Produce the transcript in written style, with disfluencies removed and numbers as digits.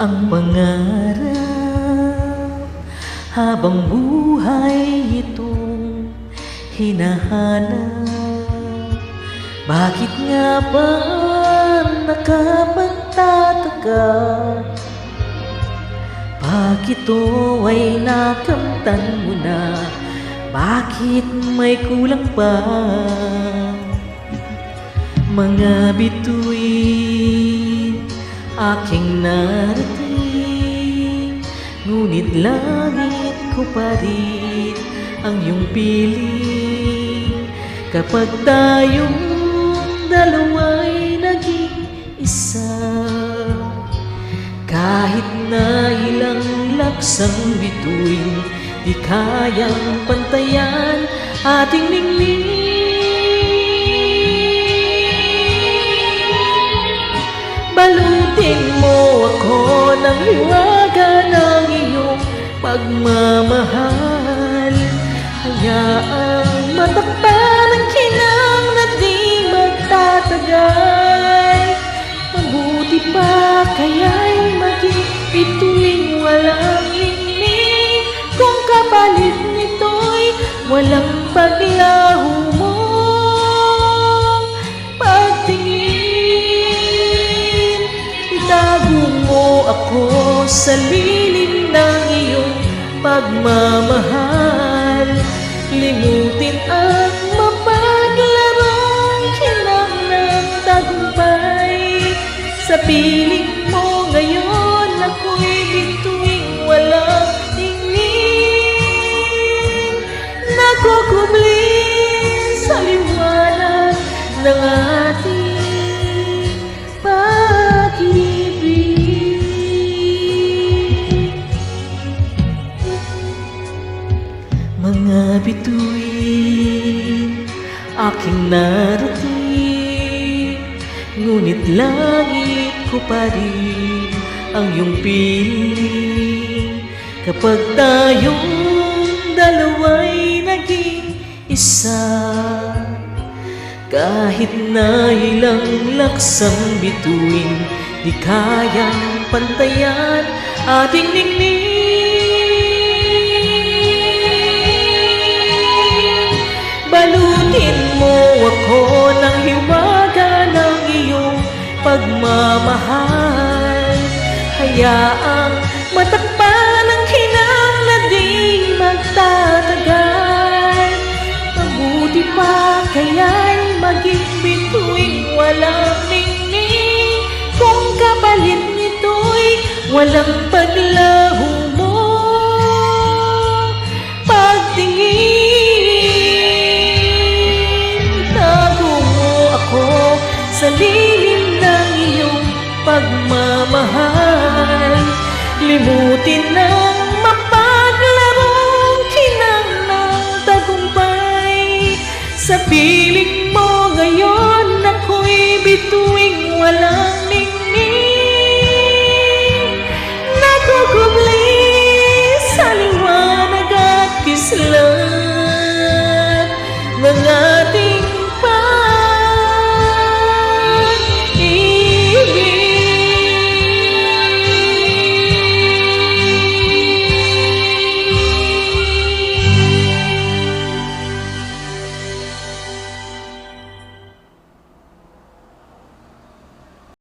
ang pangarap habang buhay itong hinahanap. Bakit nga ba nakapagtataka? Bakit ito ay nakamtan mo na? Bakit may kulang pa? Mga bituin aking narating, ngunit langit ko pa rin ang iyong piling. Kapag tayong dalawa'y naging isa, kahit na ilang laksang bituin, di kayang pantayan ating ningning. Balutin mo ako ng hiwaga ng iyong pagmamahal. Hayaang matakpan ang kinang na di magtatagal. Mabuti pa kaya'y maging bituing walang ningning, kung kapalit nito'y walang paglaho mo. Ako sa lilim ng iyong pagmamahal, limutin at mapaglarong kinang ng tagumpay. Sa piling mo ngayon ako'y bituing walang tingin, nagkukubli sa liwanag ng ating pag-ibig. Mga bituin aking narating, ngunit langit ko pa rin ang iyong piling. Kapag tayong dalawa'y naging isa, kahit na ilang laksang bituin, di kayang pantayan ating ningning. Balutin mo ako ng hiwaga ng iyong pagmamahal. Hayaang matakpan ang kinang na di magtatagal. Mabuti pa kaya'y maging bituing walang ningning, kung kapalit nito'y walang paglaho mo. Pagtingin sa lilim ng iyong pagmamahal, limutin na